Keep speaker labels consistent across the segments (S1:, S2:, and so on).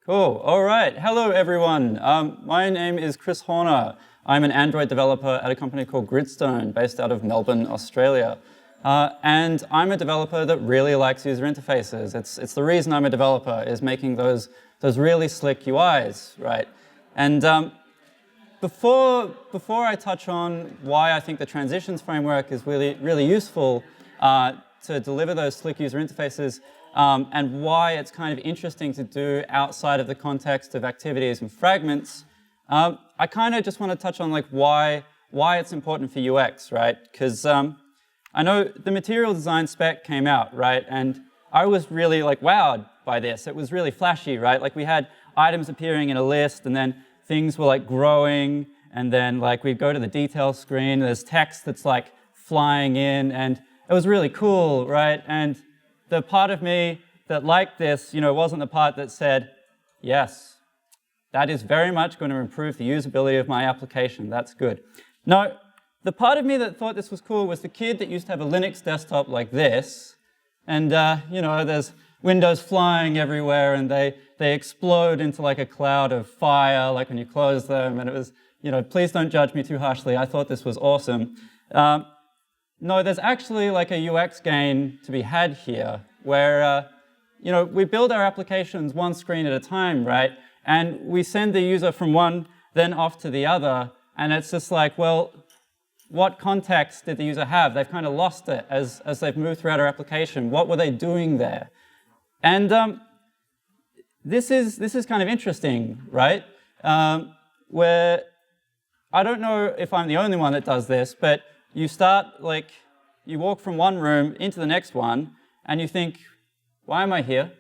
S1: Cool. All right. Hello, everyone. My name is Chris Horner. I'm an Android developer at a company called Gridstone, based out of Melbourne, Australia. And I'm a developer that really likes user interfaces. It's the reason I'm a developer, is making those really slick UIs, right? And before I touch on why I think the transitions framework is really useful to deliver those slick user interfaces, and why it's kind of interesting to do outside of the context of activities and fragments, I kind of just want to touch on like why it's important for UX, right? Because I know the material design spec came out, right? And I was really like wowed by this. It was really flashy, right? Like we had items appearing in a list, and then things were like growing, and then like we'd go to the details screen, there's text that's like flying in, and it was really cool, right? And the part of me that liked this, wasn't the part that said, yes, that is very much going to improve the usability of my application. That's good. No, the part of me that thought this was cool was the kid that used to have a Linux desktop like this, and there's windows flying everywhere, and they explode into like a cloud of fire, like when you close them, and it was, please don't judge me too harshly. I thought this was awesome. No, there's actually like a UX gain to be had here, where we build our applications one screen at a time, right? And we send the user from one, then off to the other, and it's just like, well, what context did the user have? They've kind of lost it as they've moved throughout our application. What were they doing there? And this is kind of interesting, right? Where I don't know if I'm the only one that does this, but you start, you walk from one room into the next one, and you think, why am I here?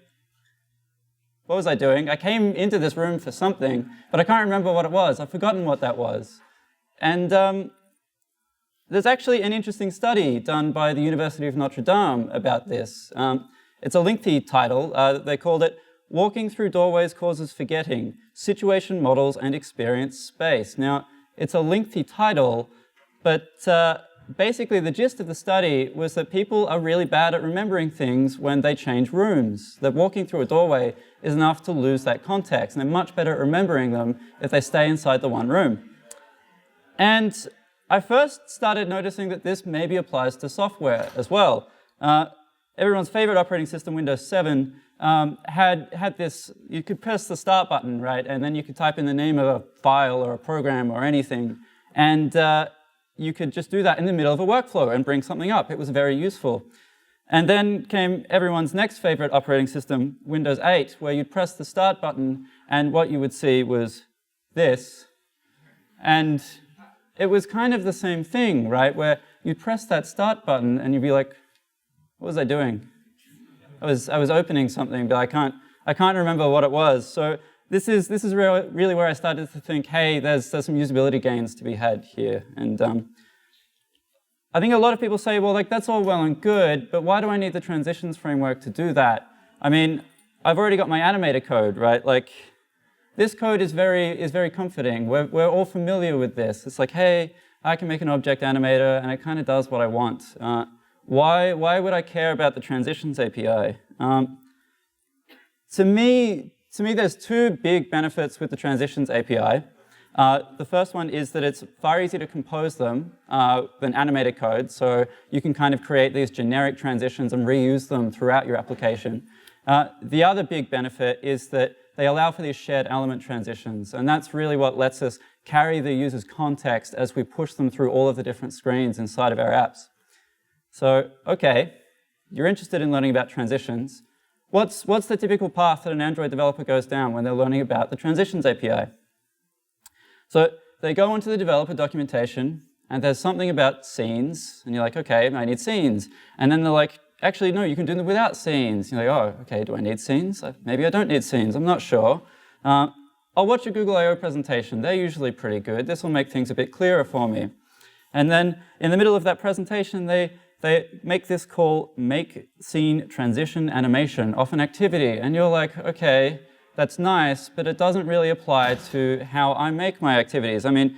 S1: What was I doing? I came into this room for something, but I can't remember what it was. I've forgotten what that was. And there's actually an interesting study done by the University of Notre Dame about this. It's a lengthy title. They called it Walking Through Doorways Causes Forgetting, Situation Models and Experience Space. Now, it's a lengthy title, but basically the gist of the study was that people are really bad at remembering things when they change rooms. That walking through a doorway is enough to lose that context, and they're much better at remembering them if they stay inside the one room. And I first started noticing that this maybe applies to software as well. Everyone's favorite operating system, Windows 7, had this, you could press the start button, right? And then you could type in the name of a file or a program or anything. And you could just do that in the middle of a workflow and bring something up. It was very useful. And then came everyone's next favorite operating system, Windows 8, where you'd press the start button, and what you would see was this. And it was kind of the same thing, right? Where you'd press that start button, and you'd be like, what was I doing? I was opening something, but I can't remember what it was. So this is really where I started to think, hey, there's some usability gains to be had here. And I think a lot of people say, well, that's all well and good, but why do I need the transitions framework to do that? I mean, I've already got my animator code, right? This code is very comforting. We're all familiar with this. It's like, hey, I can make an object animator, and it kind of does what I want. Why would I care about the transitions API? To me, there's two big benefits with the transitions API. The first one is that it's far easier to compose them than animator code, so you can kind of create these generic transitions and reuse them throughout your application. The other big benefit is that they allow for these shared element transitions, and that's really what lets us carry the user's context as we push them through all of the different screens inside of our apps. So, okay, you're interested in learning about transitions. What's the typical path that an Android developer goes down when they're learning about the transitions API? So they go into the developer documentation, and there's something about scenes, and you're like, okay, I need scenes. And then they're like, actually, no, you can do them without scenes. You're like, oh, okay, do I need scenes? Maybe I don't need scenes, I'm not sure. I'll watch a Google I/O presentation. They're usually pretty good. This will make things a bit clearer for me. And then in the middle of that presentation, they make this call, make scene transition animation off an activity. And you're like, okay, that's nice, but it doesn't really apply to how I make my activities. I mean,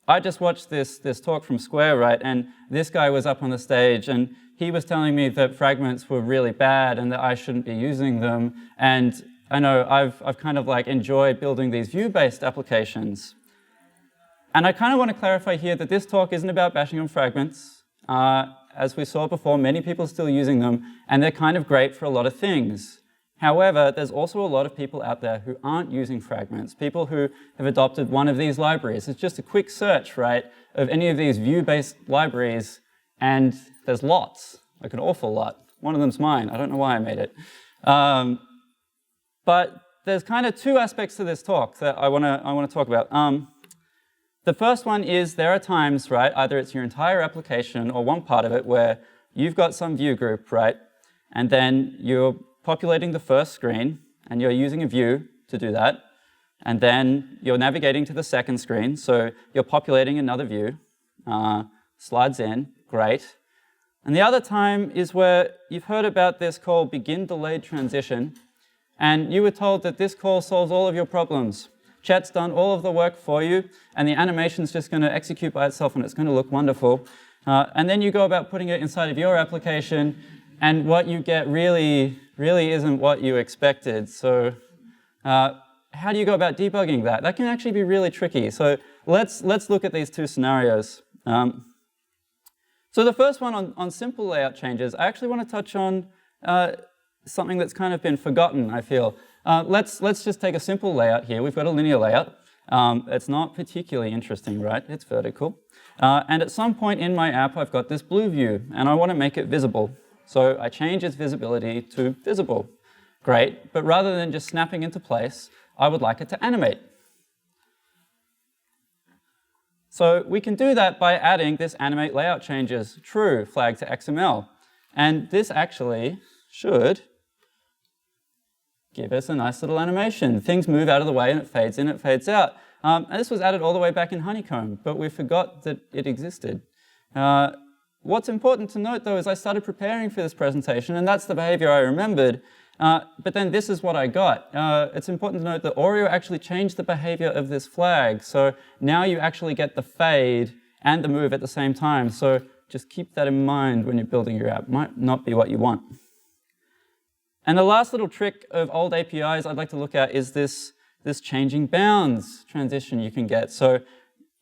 S1: I just watched this talk from Square, right? And this guy was up on the stage, and he was telling me that fragments were really bad and that I shouldn't be using them. And I know I've kind of like enjoyed building these view-based applications. And I kind of want to clarify here that this talk isn't about bashing on fragments. As we saw before, many people are still using them, and they're kind of great for a lot of things. However, there's also a lot of people out there who aren't using fragments, people who have adopted one of these libraries. It's just a quick search, right, of any of these view-based libraries, and there's lots, like an awful lot. One of them's mine. I don't know why I made it. But there's kind of two aspects to this talk that I want to talk about. The first one is there are times, right, either it's your entire application or one part of it where you've got some view group, right, and then you're populating the first screen, and you're using a view to do that, and then you're navigating to the second screen, so you're populating another view, slides in, great. And the other time is where you've heard about this called begin delayed transition, and you were told that this call solves all of your problems. Chat's done all of the work for you, and the animation's just going to execute by itself, and it's going to look wonderful. And then you go about putting it inside of your application, and what you get really isn't what you expected. So how do you go about debugging that? That can actually be really tricky. So let's look at these two scenarios. So the first one on simple layout changes, I actually want to touch on something that's kind of been forgotten, I feel. Let's just take a simple layout here. We've got a linear layout. It's not particularly interesting, right? It's vertical. And at some point in my app, I've got this blue view, and I want to make it visible. So I change its visibility to visible. Great, but rather than just snapping into place, I would like it to animate. So we can do that by adding this animate layout changes true flag to XML. And this actually should give us a nice little animation. Things move out of the way and it fades in, it fades out. And this was added all the way back in Honeycomb, but we forgot that it existed. What's important to note, though, is I started preparing for this presentation, and that's the behavior I remembered. But then this is what I got. It's important to note that Oreo actually changed the behavior of this flag. So now you actually get the fade and the move at the same time. So just keep that in mind when you're building your app. Might not be what you want. And the last little trick of old APIs I'd like to look at is this changing bounds transition you can get. So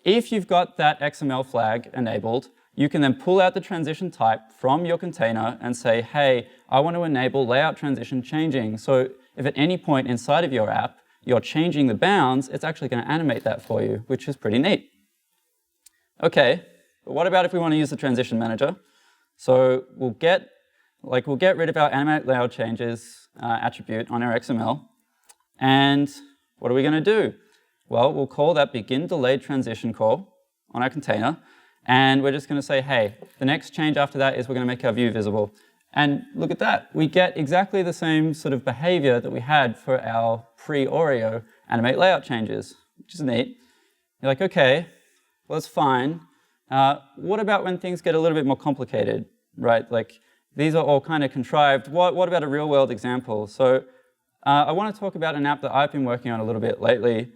S1: if you've got that XML flag enabled, you can then pull out the transition type from your container and say, hey, I want to enable layout transition changing. So if at any point inside of your app, you're changing the bounds, it's actually going to animate that for you, which is pretty neat. Okay, but what about if we want to use the transition manager? So we'll get rid of our animate layout changes attribute on our XML. And what are we going to do? Well, we'll call that begin delayed transition call on our container. And we're just going to say, hey, the next change after that is we're going to make our view visible. And look at that. We get exactly the same sort of behavior that we had for our pre-Oreo animate layout changes, which is neat. You're like, okay, well, that's fine. What about when things get a little bit more complicated, right? Like, these are all kind of contrived. What about a real-world example? So I want to talk about an app that I've been working on a little bit lately.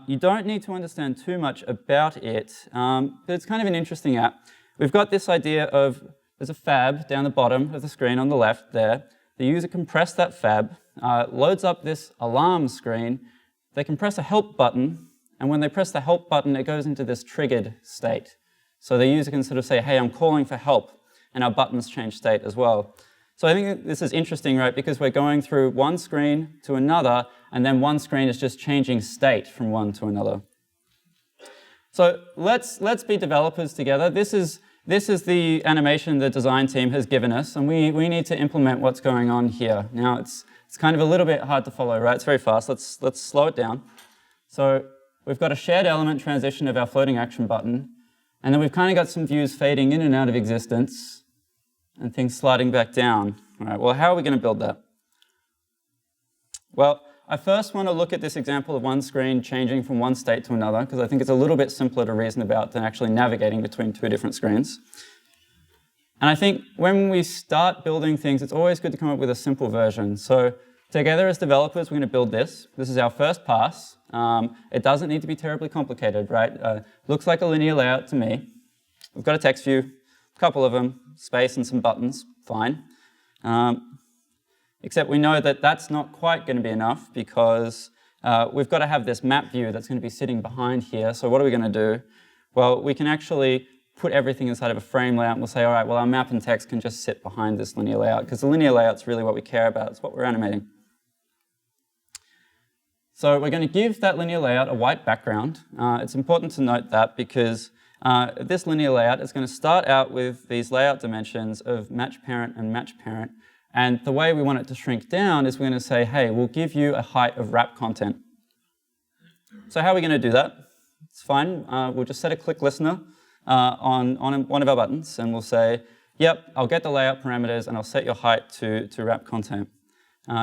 S1: You don't need to understand too much about it, but it's kind of an interesting app. We've got this idea of, there's a fab down the bottom of the screen on the left there. The user can press that fab, loads up this alarm screen. They can press a help button, and when they press the help button, it goes into this triggered state. So the user can sort of say, hey, I'm calling for help, and our buttons change state as well. So I think this is interesting, right, because we're going through one screen to another, and then one screen is just changing state from one to another. So let's be developers together. This is the animation the design team has given us, and we need to implement what's going on here. Now, it's kind of a little bit hard to follow, right? It's very fast. Let's slow it down. So we've got a shared element transition of our floating action button, and then we've kind of got some views fading in and out of existence, and things sliding back down. All right, well, how are we going to build that? Well, I first want to look at this example of one screen changing from one state to another, because I think it's a little bit simpler to reason about than actually navigating between two different screens. And I think when we start building things, it's always good to come up with a simple version. So together as developers, we're going to build this. This is our first pass. It doesn't need to be terribly complicated, right? Looks like a linear layout to me. We've got a text view, a couple of them, space and some buttons, fine. except we know that that's not quite going to be enough because we've got to have this map view that's going to be sitting behind here. So what are we going to do? Well, we can actually put everything inside of a frame layout and we'll say, all right, well, our map and text can just sit behind this linear layout because the linear layout's really what we care about. It's what we're animating. So we're going to give that linear layout a white background. It's important to note that because this linear layout is going to start out with these layout dimensions of match parent and match parent. And the way we want it to shrink down is we're going to say, hey, we'll give you a height of wrap content. So how are we going to do that? It's fine. We'll just set a click listener on one of our buttons, and we'll say, yep, I'll get the layout parameters, and I'll set your height to wrap content.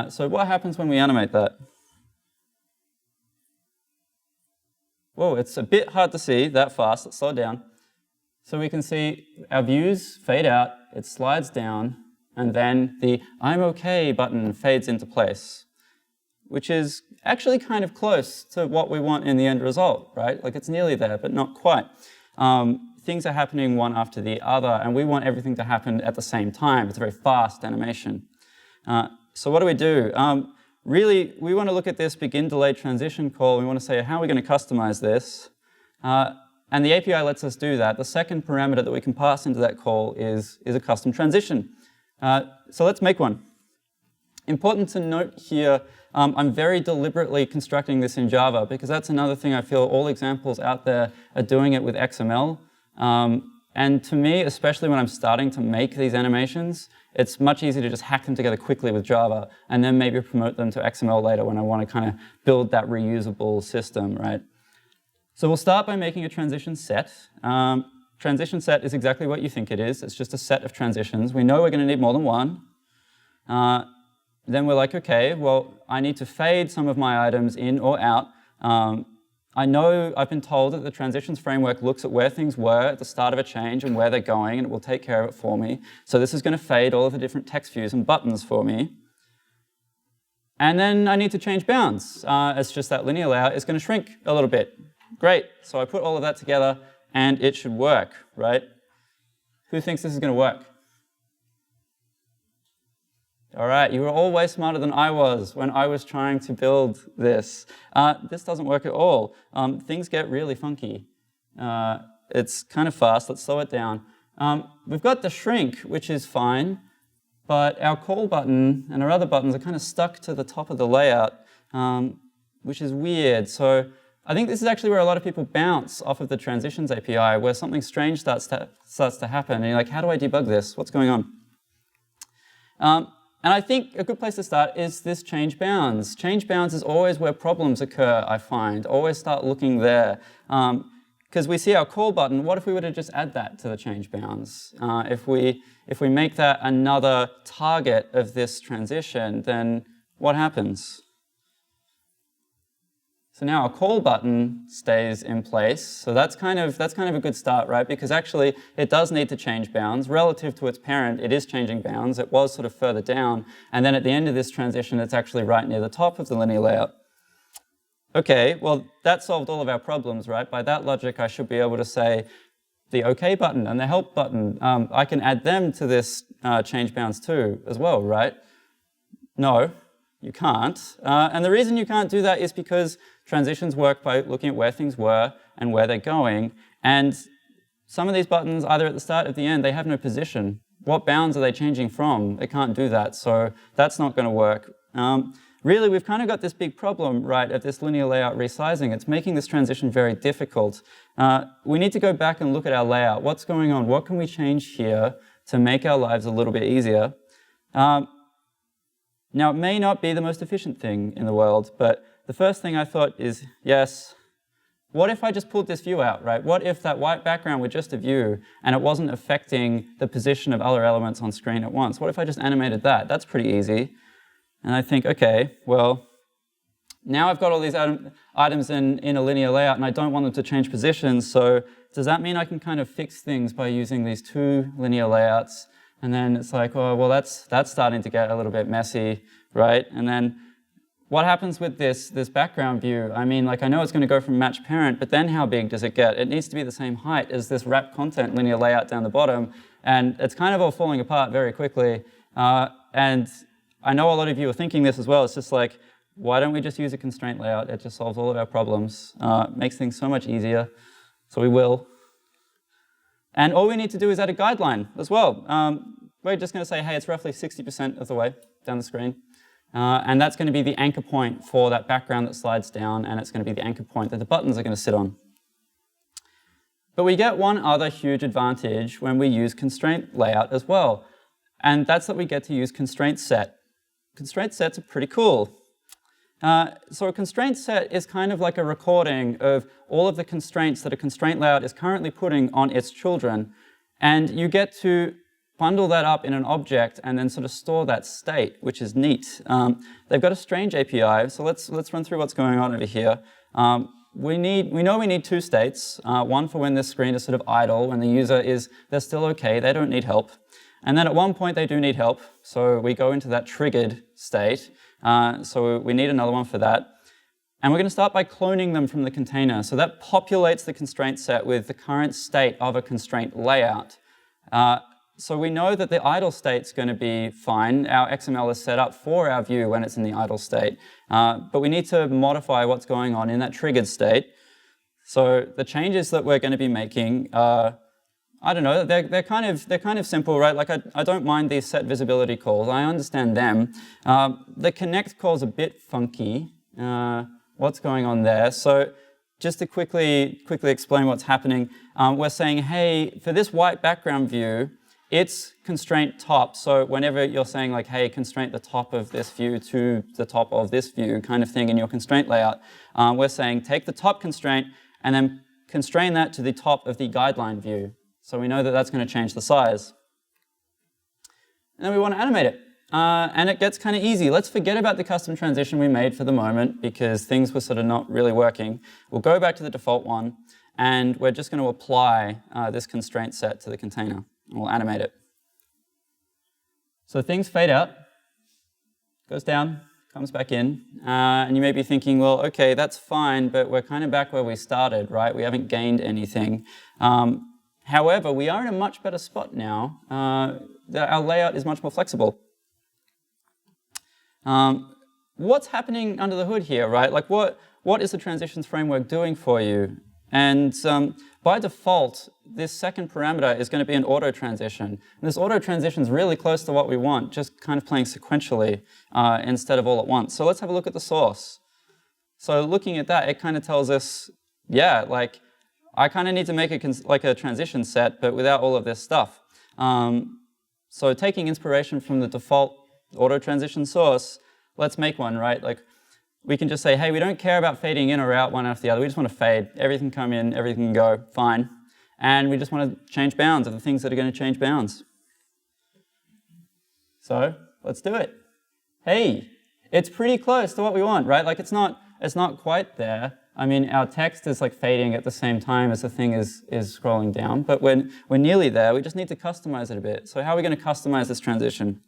S1: So what happens when we animate that? Whoa, it's a bit hard to see that fast. Let's slow it down. So we can see our views fade out, it slides down, and then the I'm OK button fades into place, which is actually kind of close to what we want in the end result, right? Like it's nearly there, but not quite. Things are happening one after the other, and we want everything to happen at the same time. It's a very fast animation. So what do we do? Really, we want to look at this begin delayed transition call. We want to say, how are we going to customize this? And the API lets us do that. The second parameter that we can pass into that call is a custom transition. So let's make one. Important to note here, I'm very deliberately constructing this in Java because that's another thing I feel all examples out there are doing it with XML. And to me, especially when I'm starting to make these animations, it's much easier to just hack them together quickly with Java and then maybe promote them to XML later when I want to kind of build that reusable system, right? So we'll start by making a transition set. Transition set is exactly what you think it is. It's just a set of transitions. We know we're going to need more than one. Then we're like, okay, well, I need to fade some of my items in or out. I know I've been told that the transitions framework looks at where things were at the start of a change and where they're going, and it will take care of it for me. So this is going to fade all of the different text views and buttons for me. And then I need to change bounds. It's just that linear layout is going to shrink a little bit. Great. So I put all of that together, and it should work, right? Who thinks this is going to work? All right, you were all way smarter than I was when I was trying to build this. This doesn't work at all. Things get really funky. It's kind of fast. Let's slow it down. We've got the shrink, which is fine, but our call button and our other buttons are kind of stuck to the top of the layout, which is weird. So I think this is actually where a lot of people bounce off of the transitions API, where something strange starts to happen. And you're like, how do I debug this? What's going on? And I think a good place to start is this change bounds. Change bounds is always where problems occur, I find. Always start looking there. Because we see our call button, what if we were to just add that to the change bounds? If we make that another target of this transition, then what happens? So now our call button stays in place. So that's kind of a good start, right? Because actually it does need to change bounds. Relative to its parent, it is changing bounds. It was sort of further down. And then at the end of this transition, it's actually right near the top of the linear layout. Okay, well, that solved all of our problems, right? By that logic, I should be able to say the OK button and the help button, I can add them to this change bounds too as well, right? No, you can't. And the reason you can't do that is because transitions work by looking at where things were and where they're going. And some of these buttons, either at the start or at the end, they have no position. What bounds are they changing from? They can't do that, so that's not going to work. Really, we've kind of got this big problem, right, of this linear layout resizing. It's making this transition very difficult. We need to go back and look at our layout. What's going on? What can we change here to make our lives a little bit easier? Now, it may not be the most efficient thing in the world, but the first thing I thought is, yes, what if I just pulled this view out, right? What if that white background were just a view and it wasn't affecting the position of other elements on screen at once? What if I just animated that? That's pretty easy. And I think, okay, well, now I've got all these items in a linear layout and I don't want them to change positions, so does that mean I can kind of fix things by using these two linear layouts? And then it's like, oh, well, that's starting to get a little bit messy, right? And then what happens with this background view? I mean, like, I know it's going to go from match parent, but then how big does it get? It needs to be the same height as this wrap content linear layout down the bottom, and it's kind of all falling apart very quickly. And I know a lot of you are thinking this as well. It's just like, why don't we just use a constraint layout? It just solves all of our problems, makes things so much easier. So we will. And all we need to do is add a guideline as well. We're just going to say, hey, it's roughly 60% of the way down the screen. And that's going to be the anchor point for that background that slides down, and it's going to be the anchor point that the buttons are going to sit on. But we get one other huge advantage when we use constraint layout as well, and that's that we get to use constraint set. Constraint sets are pretty cool. So a constraint set is kind of like a recording of all of the constraints that a constraint layout is currently putting on its children, and you get to bundle that up in an object and then sort of store that state, which is neat. They've got a strange API, so let's run through what's going on over here. We know we need two states, one for when this screen is sort of idle, when the user is, they're still okay, they don't need help. And then at one point they do need help, so we go into that triggered state. So we need another one for that. And we're going to start by cloning them from the container. So that populates the constraint set with the current state of a constraint layout. So we know that the idle state's going to be fine. Our XML is set up for our view when it's in the idle state. But we need to modify what's going on in that triggered state. So the changes that we're going to be making, I don't know, they're kind of simple, right? Like I don't mind these set visibility calls. I understand them. The connect call's a bit funky. What's going on there? So just to quickly explain what's happening, we're saying, hey, for this white background view, it's constraint top. So whenever you're saying like, hey, constraint the top of this view to the top of this view kind of thing in your constraint layout, we're saying take the top constraint and then constrain that to the top of the guideline view. So we know that that's going to change the size. And then we want to animate it. And it gets kind of easy. Let's forget about the custom transition we made for the moment because things were sort of not really working. We'll go back to the default one, and we're just going to apply this constraint set to the container. And we'll animate it. So things fade out, goes down, comes back in. And you may be thinking, well, okay, that's fine, but we're kind of back where we started, right? We haven't gained anything. However, we are in a much better spot now. Our layout is much more flexible. What's happening under the hood here, right? Like what is the transitions framework doing for you? And by default, this second parameter is going to be an auto transition. And this auto transition is really close to what we want, just kind of playing sequentially instead of all at once. So let's have a look at the source. So looking at that, it kind of tells us, yeah, like I kind of need to make a transition set, but without all of this stuff. So taking inspiration from the default auto transition source, let's make one, right? Like we can just say, hey, we don't care about fading in or out one after the other. We just want to fade. Everything come in, everything go, fine. And we just want to change bounds of the things that are going to change bounds. So let's do it. Hey, it's pretty close to what we want, right? Like it's not quite there. I mean, our text is like fading at the same time as the thing is scrolling down, but we're nearly there. We just need to customize it a bit. So how are we going to customize this transition?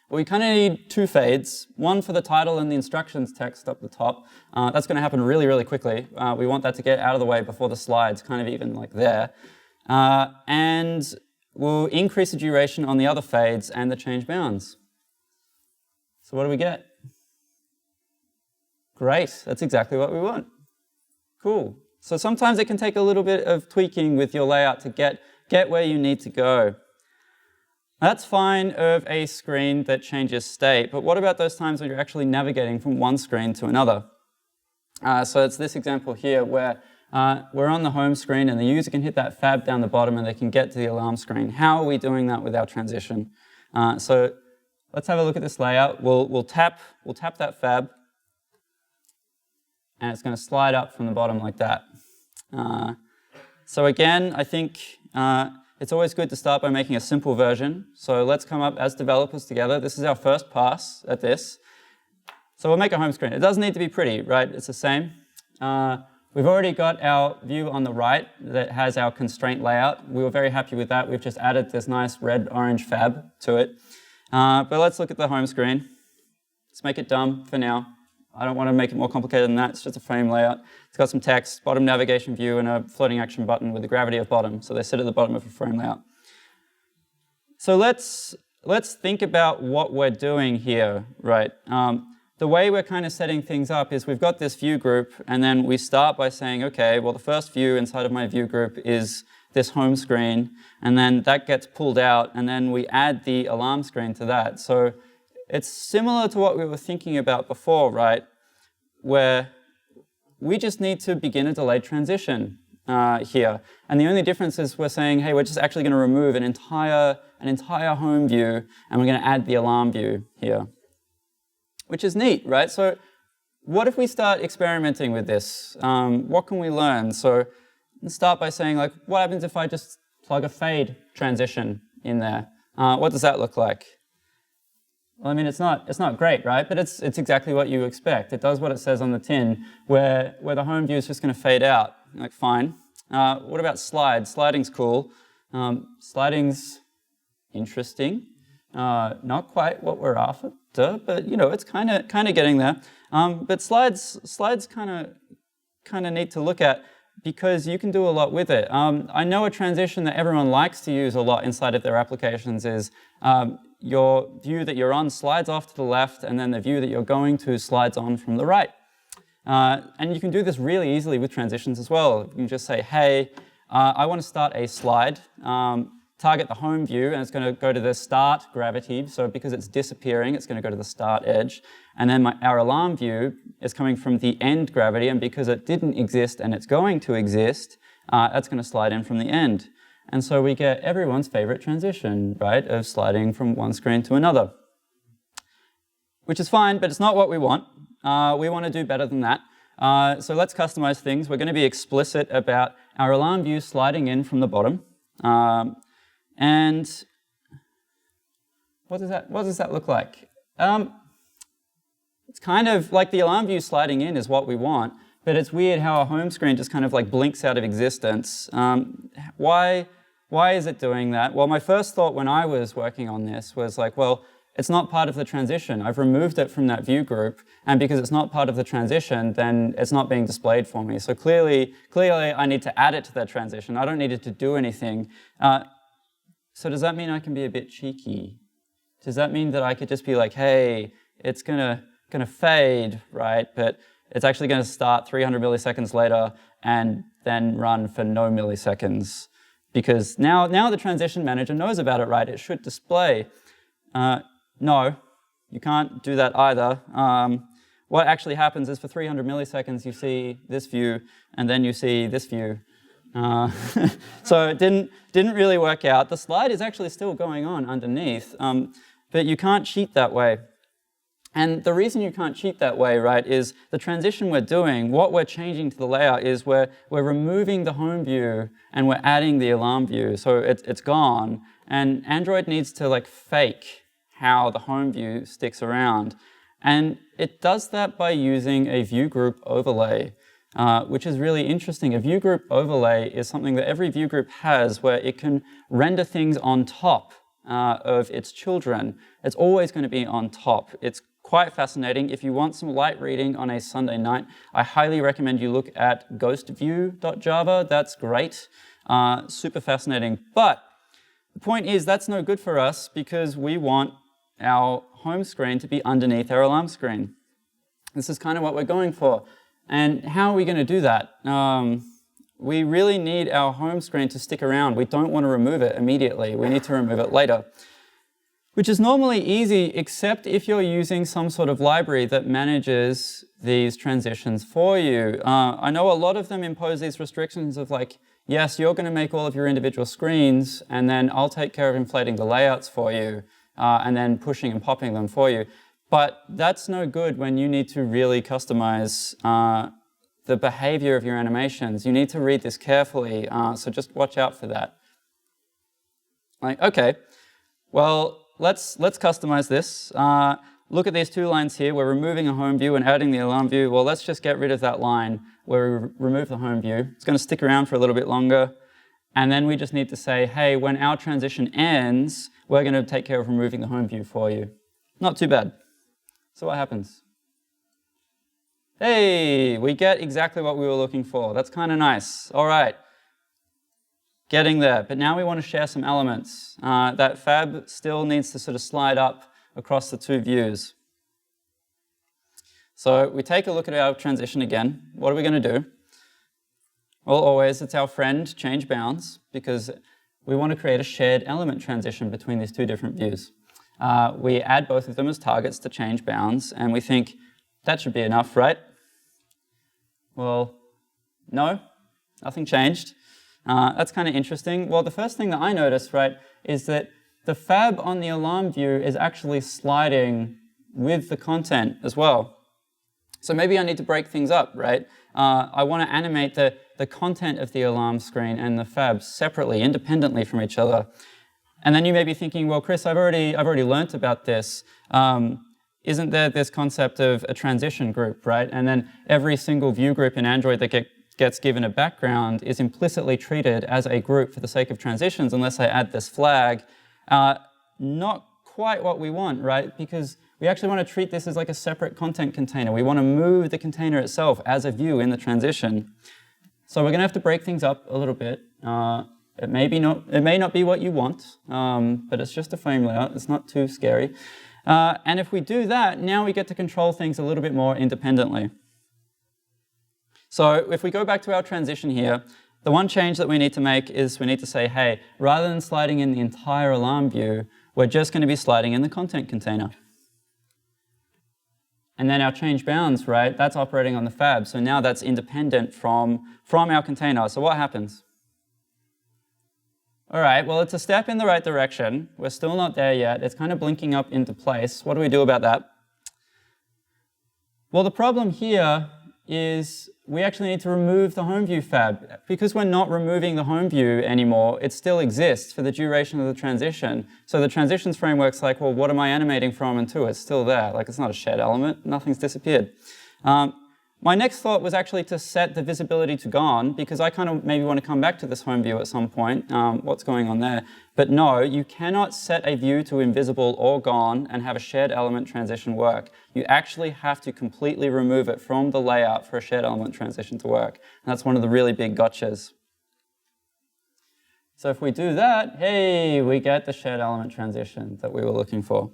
S1: Well, we kind of need two fades, one for the title and the instructions text up the top. That's going to happen really, really quickly. We want that to get out of the way before the slides, kind of even like there. And we'll increase the duration on the other fades and the change bounds. So what do we get? Great, that's exactly what we want. Cool. So sometimes it can take a little bit of tweaking with your layout to get where you need to go. That's fine of a screen that changes state, but what about those times when you're actually navigating from one screen to another? So it's this example here where we're on the home screen and the user can hit that fab down the bottom and they can get to the alarm screen. How are we doing that with our transition? So let's have a look at this layout. We'll tap that fab, and it's going to slide up from the bottom like that. So again, I think it's always good to start by making a simple version. So let's come up as developers together. This is our first pass at this. So we'll make a home screen. It doesn't need to be pretty, right? It's the same. We've already got our view on the right that has our constraint layout. We were very happy with that. We've just added this nice red-orange fab to it. But let's look at the home screen. Let's make it dumb for now. I don't want to make it more complicated than that. It's just a frame layout. It's got some text, bottom navigation view, and a floating action button with the gravity of bottom. So they sit at the bottom of a frame layout. So let's let's think about what we're doing here, right? The way we're kind of setting things up is we've got this view group, and then we start by saying, okay, well, the first view inside of my view group is this home screen, and then that gets pulled out, and then we add the alarm screen to that. So it's similar to what we were thinking about before, right? Where we just need to begin a delayed transition here. And the only difference is we're saying, hey, we're just actually going to remove an entire home view, and we're going to add the alarm view here, which is neat, right? So what if we start experimenting with this? What can we learn? So let's start by saying, like, what happens if I just plug a fade transition in there? What does that look like? Well, I mean, it's not great, right? But it's exactly what you expect. It does what it says on the tin, where the home view is just going to fade out. Like, fine. What about slides? Sliding's cool. Sliding's interesting. Not quite what we're after, but you know, it's kind of getting there. But slides kind of neat to look at, because you can do a lot with it. I know a transition that everyone likes to use a lot inside of their applications is your view that you're on slides off to the left, and then the view that you're going to slides on from the right. And you can do this really easily with transitions as well. You can just say, hey, I want to start a slide, target the home view, and it's going to go to the start gravity. So because it's disappearing, it's going to go to the start edge. And then our alarm view is coming from the end gravity, and because it didn't exist and it's going to exist, that's going to slide in from the end. And so we get everyone's favorite transition, right, of sliding from one screen to another. Which is fine, but it's not what we want. We want to do better than that. So let's customize things. We're going to be explicit about our alarm view sliding in from the bottom. And what does that look like? It's kind of like the alarm view sliding in is what we want, but it's weird how our home screen just kind of like blinks out of existence. Why is it doing that? Well, my first thought when I was working on this was like, well, it's not part of the transition. I've removed it from that view group, and because it's not part of the transition, then it's not being displayed for me. So clearly I need to add it to that transition. I don't need it to do anything. So does that mean I can be a bit cheeky? Does that mean that I could just be like, hey, it's gonna fade, right? But it's actually gonna start 300 milliseconds later and then run for no milliseconds. Because now the transition manager knows about it, right? It should display. No, you can't do that either. What actually happens is for 300 milliseconds, you see this view, and then you see this view. So it didn't really work out. The slide is actually still going on underneath, but you can't cheat that way. And the reason you can't cheat that way, right, is the transition we're doing, what we're changing to the layout is we're removing the home view and we're adding the alarm view. So it's gone. And Android needs to like fake how the home view sticks around. And it does that by using a view group overlay, which is really interesting. A view group overlay is something that every view group has where it can render things on top of its children. It's always going to be on top. It's quite fascinating. If you want some light reading on a Sunday night, I highly recommend you look at ghostview.java. That's great. Super fascinating. But the point is that's no good for us because we want our home screen to be underneath our alarm screen. This is kind of what we're going for. And how are we going to do that? We really need our home screen to stick around. We don't want to remove it immediately. We need to remove it later, which is normally easy, except if you're using some sort of library that manages these transitions for you. I know a lot of them impose these restrictions of like, yes, you're going to make all of your individual screens, and then I'll take care of inflating the layouts for you, and then pushing and popping them for you. But that's no good when you need to really customize the behavior of your animations. You need to read this carefully, so just watch out for that. Like, okay, well, let's customize this. Look at these two lines here. We're removing a home view and adding the alarm view. Well, let's just get rid of that line where we remove the home view. It's going to stick around for a little bit longer. And then we just need to say, hey, when our transition ends, we're going to take care of removing the home view for you. Not too bad. So what happens? Hey, we get exactly what we were looking for. That's kind of nice. All right. Getting there, but now we want to share some elements. That fab still needs to sort of slide up across the two views. So we take a look at our transition again. What are we going to do? Well, always, it's our friend change bounds, because we want to create a shared element transition between these two different views. We add both of them as targets to change bounds, and we think that should be enough, right? Well, no, nothing changed. That's kind of interesting. Well, the first thing that I noticed, right, is that the fab on the alarm view is actually sliding with the content as well. So maybe I need to break things up, right? I want to animate the content of the alarm screen and the fab separately, independently from each other. And then you may be thinking, well, Chris, I've already learnt about this. Isn't there this concept of a transition group, right? And then every single view group in Android that gets given a background is implicitly treated as a group for the sake of transitions, unless I add this flag. Not quite what we want, right? Because we actually want to treat this as like a separate content container. We want to move the container itself as a view in the transition. So we're going to have to break things up a little bit. It may not be what you want, but it's just a frame layout. It's not too scary. And if we do that, now we get to control things a little bit more independently. So if we go back to our transition here, the one change that we need to make is we need to say, hey, rather than sliding in the entire alarm view, we're just going to be sliding in the content container. And then our change bounds, right, that's operating on the fab. So now that's independent from our container. So what happens? All right, well, it's a step in the right direction. We're still not there yet. It's kind of blinking up into place. What do we do about that? Well, the problem here is we actually need to remove the home view fab. Because we're not removing the home view anymore, it still exists for the duration of the transition. So the transitions framework's like, well, what am I animating from and to? It's still there. Like, it's not a shared element. Nothing's disappeared. My next thought was actually to set the visibility to gone, because I kind of maybe want to come back to this home view at some point, what's going on there. But no, you cannot set a view to invisible or gone and have a shared element transition work. You actually have to completely remove it from the layout for a shared element transition to work. And that's one of the really big gotchas. So if we do that, hey, we get the shared element transition that we were looking for.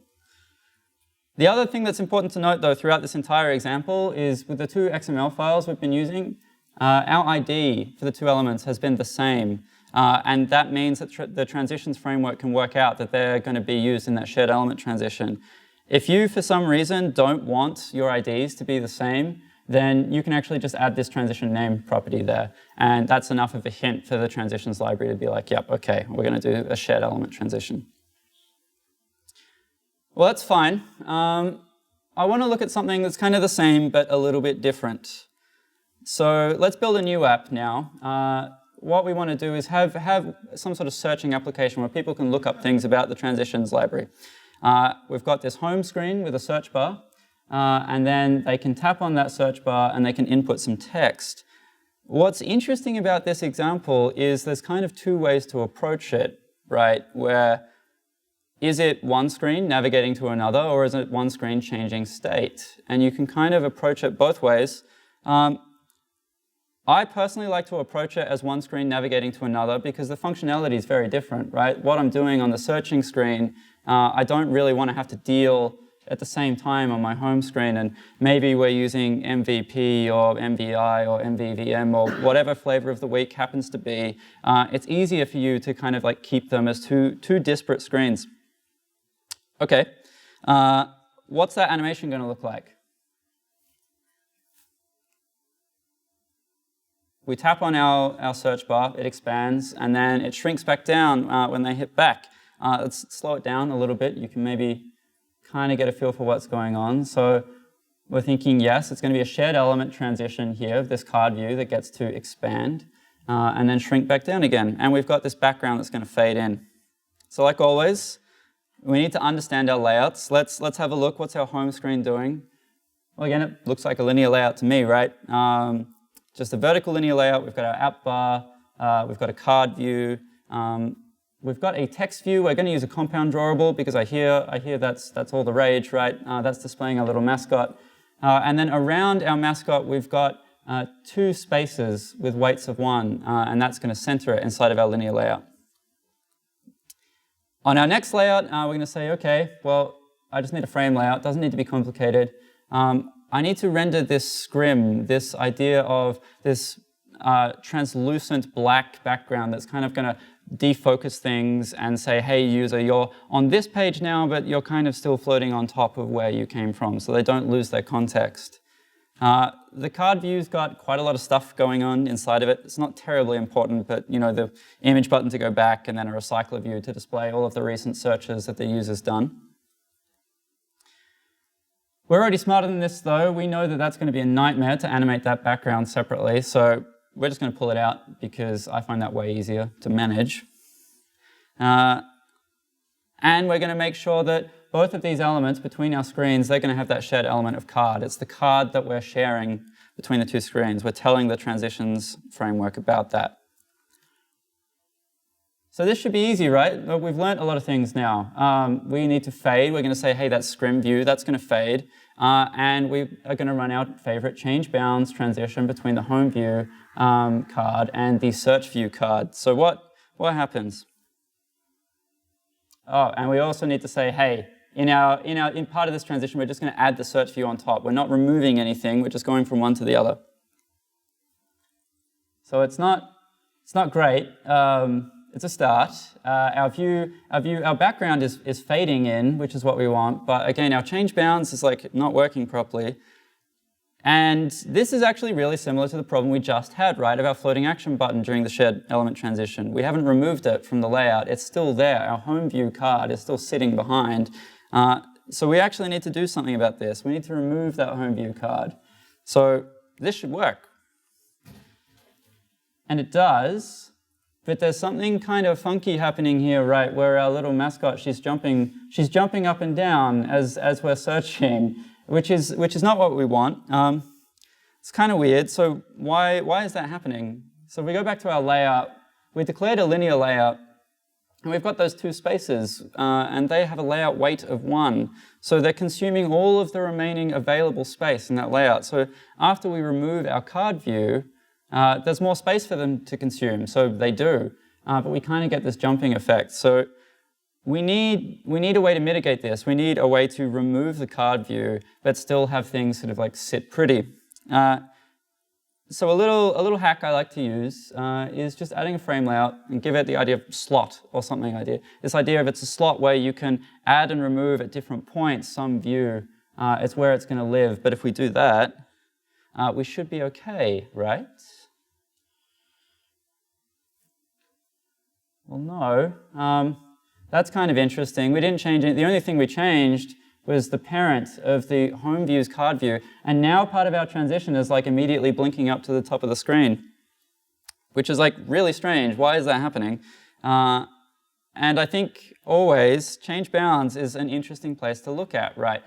S1: The other thing that's important to note, though, throughout this entire example is with the two XML files we've been using, our ID for the two elements has been the same. And that means that the transitions framework can work out that they're going to be used in that shared element transition. If you, for some reason, don't want your IDs to be the same, then you can actually just add this transition name property there. And that's enough of a hint for the transitions library to be like, yep, okay, we're going to do a shared element transition. Well, that's fine. I want to look at something that's kind of the same, but a little bit different. So let's build a new app now. What we want to do is have some sort of searching application where people can look up things about the transitions library. We've got this home screen with a search bar, and then they can tap on that search bar and they can input some text. What's interesting about this example is there's kind of two ways to approach it, right? Where is it one screen navigating to another, or is it one screen changing state? And you can kind of approach it both ways. I personally like to approach it as one screen navigating to another because the functionality is very different, right? What I'm doing on the searching screen, I don't really want to have to deal at the same time on my home screen, and maybe we're using MVP or MVI or MVVM or whatever flavor of the week happens to be. It's easier for you to kind of like keep them as two disparate screens. Okay, what's that animation going to look like? We tap on our search bar, it expands, and then it shrinks back down when they hit back. Let's slow it down a little bit. You can maybe kind of get a feel for what's going on. So we're thinking, yes, it's going to be a shared element transition here of this card view that gets to expand and then shrink back down again. And we've got this background that's going to fade in. So like always, we need to understand our layouts. Let's have a look. What's our home screen doing? Well, again, it looks like a linear layout to me, right? Just a vertical linear layout. We've got our app bar. We've got a card view. We've got a text view. We're going to use a compound drawable because I hear that's all the rage, right? That's displaying our little mascot. And then around our mascot, we've got two spaces with weights of 1, and that's going to center it inside of our linear layout. On our next layout, we're going to say, okay, well, I just need a frame layout. Doesn't need to be complicated. I need to render this scrim, this idea of this translucent black background that's kind of going to defocus things and say, hey, user, you're on this page now, but you're kind of still floating on top of where you came from, so they don't lose their context. The card view's got quite a lot of stuff going on inside of it. It's not terribly important, but the image button to go back and then a recycler view to display all of the recent searches that the user's done. We're already smarter than this, though. We know that that's going to be a nightmare to animate that background separately, so we're just going to pull it out because I find that way easier to manage. And we're going to make sure that both of these elements between our screens, they're going to have that shared element of card. It's the card that we're sharing between the two screens. We're telling the transitions framework about that. So this should be easy, right? We've learned a lot of things now. We need to fade. We're going to say, hey, that scrim view, that's going to fade. And we are going to run our favorite change bounds transition between the home view card and the search view card. So what happens? Oh, and we also need to say, hey, in part of this transition, we're just going to add the search view on top. We're not removing anything. We're just going from one to the other. So it's not great. It's a start. Our background is fading in, which is what we want. But again, our change bounds is like not working properly. And this is actually really similar to the problem we just had, right, of our floating action button during the shared element transition. We haven't removed it from the layout. It's still there. Our home view card is still sitting behind. So we actually need to do something about this. We need to remove that home view card. So this should work. And it does, but there's something kind of funky happening here, right, where our little mascot, she's jumping up and down as we're searching. Which is not what we want. It's kind of weird. So why is that happening? So if we go back to our layout, we declared a linear layout, and we've got those two spaces, and they have a layout weight of 1. So they're consuming all of the remaining available space in that layout. So after we remove our card view, there's more space for them to consume. So they do, but we kind of get this jumping effect. So we need a way to mitigate this. We need a way to remove the card view, but still have things sort of like sit pretty. So a little hack I like to use is just adding a frame layout and give it the idea of slot or something. This idea of it's a slot where you can add and remove at different points some view. It's where it's going to live. But if we do that, we should be okay, right? Well, no. That's kind of interesting. We didn't change it. The only thing we changed was the parent of the home view's card view. And now part of our transition is like immediately blinking up to the top of the screen, which is like really strange. Why is that happening? And I think always change bounds is an interesting place to look at, right?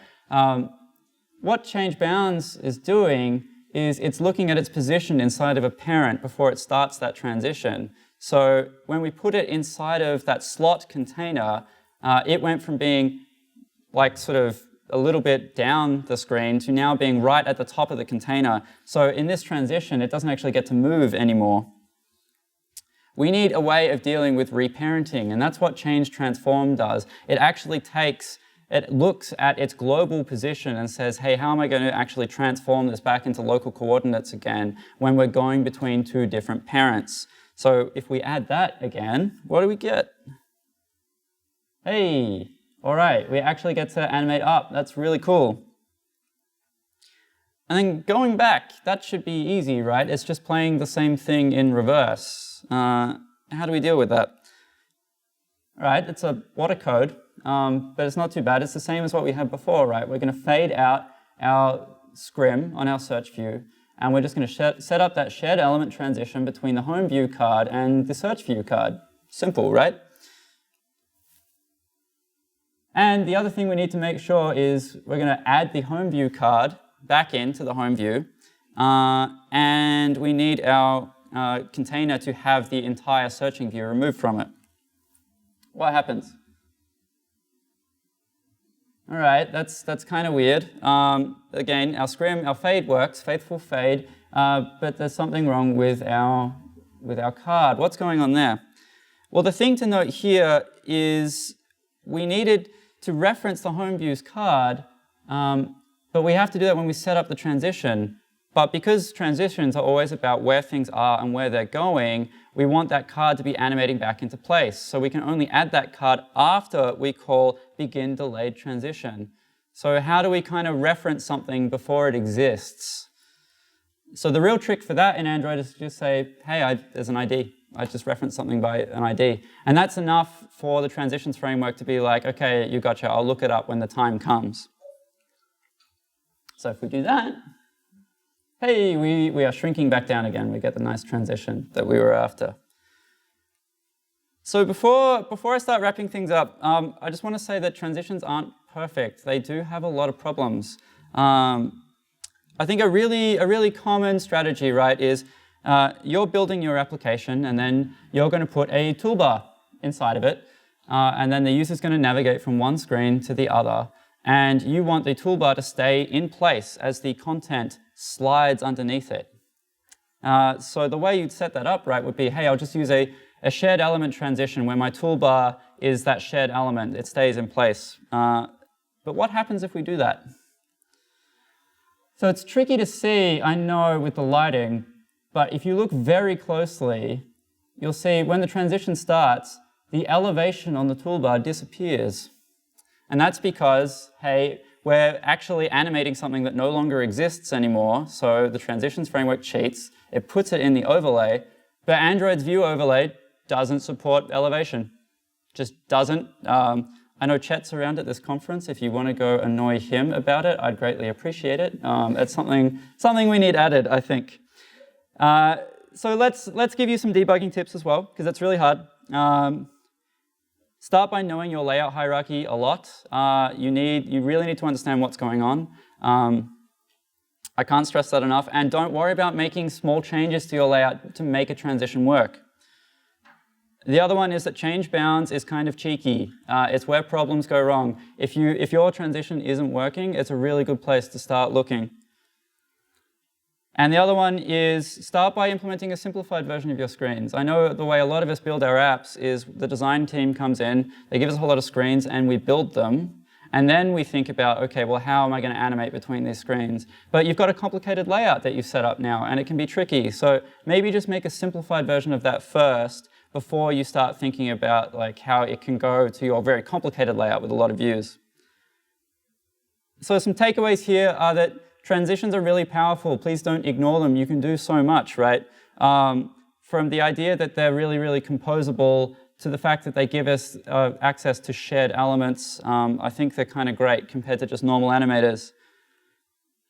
S1: What change bounds is doing is it's looking at its position inside of a parent before it starts that transition. So when we put it inside of that slot container, it went from being like sort of a little bit down the screen to now being right at the top of the container. So in this transition, it doesn't actually get to move anymore. We need a way of dealing with reparenting, and that's what change transform does. It actually looks at its global position and says, hey, how am I going to actually transform this back into local coordinates again when we're going between two different parents? So if we add that again, what do we get? Hey, all right, we actually get to animate up. That's really cool. And then going back, that should be easy, right? It's just playing the same thing in reverse. How do we deal with that? All right, it's a water code, but it's not too bad. It's the same as what we had before, right? We're going to fade out our scrim on our search view, and we're just going to set up that shared element transition between the home view card and the search view card. Simple, right? And the other thing we need to make sure is we're going to add the home view card back into the home view, and we need our container to have the entire searching view removed from it. What happens? All right, that's kind of weird. Again, our fade works, faithful fade. but there's something wrong with our card. What's going on there? Well, the thing to note here is we needed to reference the home view's card, but we have to do that when we set up the transition. But because transitions are always about where things are and where they're going, we want that card to be animating back into place. So we can only add that card after we call begin delayed transition. So how do we kind of reference something before it exists? So the real trick for that in Android is to just say, hey, there's an ID. I just reference something by an ID. And that's enough for the transitions framework to be like, okay, you gotcha, I'll look it up when the time comes. So if we do that, hey, we are shrinking back down again. We get the nice transition that we were after. So before I start wrapping things up, I just want to say that transitions aren't perfect. They do have a lot of problems. I think a really common strategy, right, is you're building your application and then you're going to put a toolbar inside of it, and then the user's going to navigate from one screen to the other, and you want the toolbar to stay in place as the content slides underneath it. So the way you'd set that up, right, would be, hey, I'll just use a shared element transition where my toolbar is that shared element. It stays in place. But what happens if we do that? So it's tricky to see, I know, with the lighting, but if you look very closely, you'll see when the transition starts, the elevation on the toolbar disappears. And that's because, hey, we're actually animating something that no longer exists anymore, so the transitions framework cheats, it puts it in the overlay, but Android's view overlay doesn't support elevation. Just doesn't. I know Chet's around at this conference. If you want to go annoy him about it, I'd greatly appreciate it. It's something we need added, I think. So let's give you some debugging tips as well, because it's really hard. Start by knowing your layout hierarchy a lot. You really need to understand what's going on. I can't stress that enough. And don't worry about making small changes to your layout to make a transition work. The other one is that change bounds is kind of cheeky. It's where problems go wrong. If your transition isn't working, it's a really good place to start looking. And the other one is start by implementing a simplified version of your screens. I know the way a lot of us build our apps is the design team comes in, they give us a whole lot of screens, and we build them. And then we think about, okay, well, how am I going to animate between these screens? But you've got a complicated layout that you've set up now, and it can be tricky. So maybe just make a simplified version of that first before you start thinking about like how it can go to your very complicated layout with a lot of views. So some takeaways here are that transitions are really powerful. Please don't ignore them. You can do so much, right? From the idea that they're really, really composable to the fact that they give us access to shared elements, I think they're kind of great compared to just normal animators.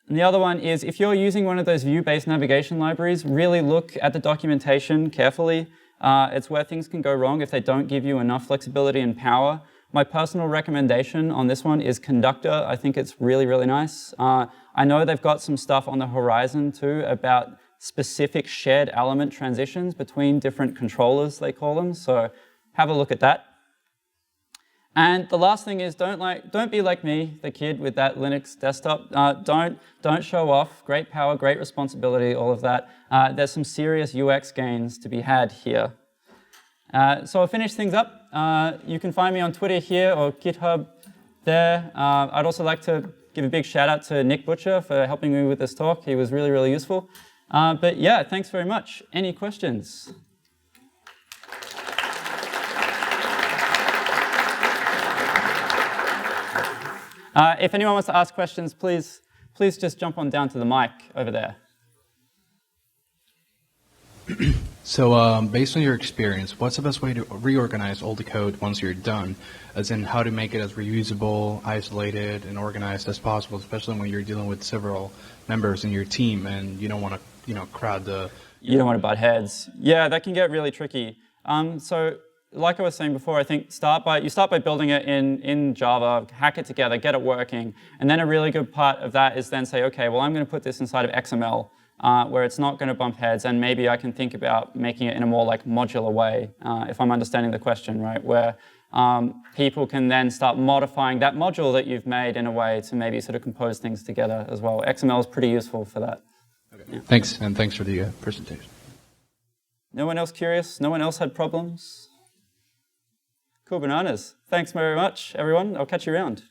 S1: And the other one is if you're using one of those view-based navigation libraries, really look at the documentation carefully. It's where things can go wrong if they don't give you enough flexibility and power. My personal recommendation on this one is Conductor. I think it's really, really nice. I know they've got some stuff on the horizon too about specific shared element transitions between different controllers, they call them. So have a look at that. And the last thing is don't be like me, the kid with that Linux desktop. Don't show off. Great power, great responsibility, all of that. There's some serious UX gains to be had here. So I'll finish things up. You can find me on Twitter here or GitHub there. I'd also like to give a big shout out to Nick Butcher for helping me with this talk. He was really, really useful. But yeah, thanks very much. Any questions? If anyone wants to ask questions, please just jump on down to the mic over there.
S2: So based on your experience, what's the best way to reorganize all the code once you're done? As in how to make it as reusable, isolated, and organized as possible, especially when you're dealing with several members in your team and you don't want to, crowd the...
S1: You don't want to butt heads. Yeah, that can get really tricky. So like I was saying before, I think you start by building it in Java, hack it together, get it working, and then a really good part of that is then say, okay, well, I'm going to put this inside of XML, where it's not going to bump heads, and maybe I can think about making it in a more like modular way, if I'm understanding the question, right, where people can then start modifying that module that you've made in a way to maybe sort of compose things together as well. XML is pretty useful for that.
S2: Okay. Thanks, and thanks for the presentation.
S1: No one else curious? No one else had problems? Cool bananas. Thanks very much, everyone. I'll catch you around.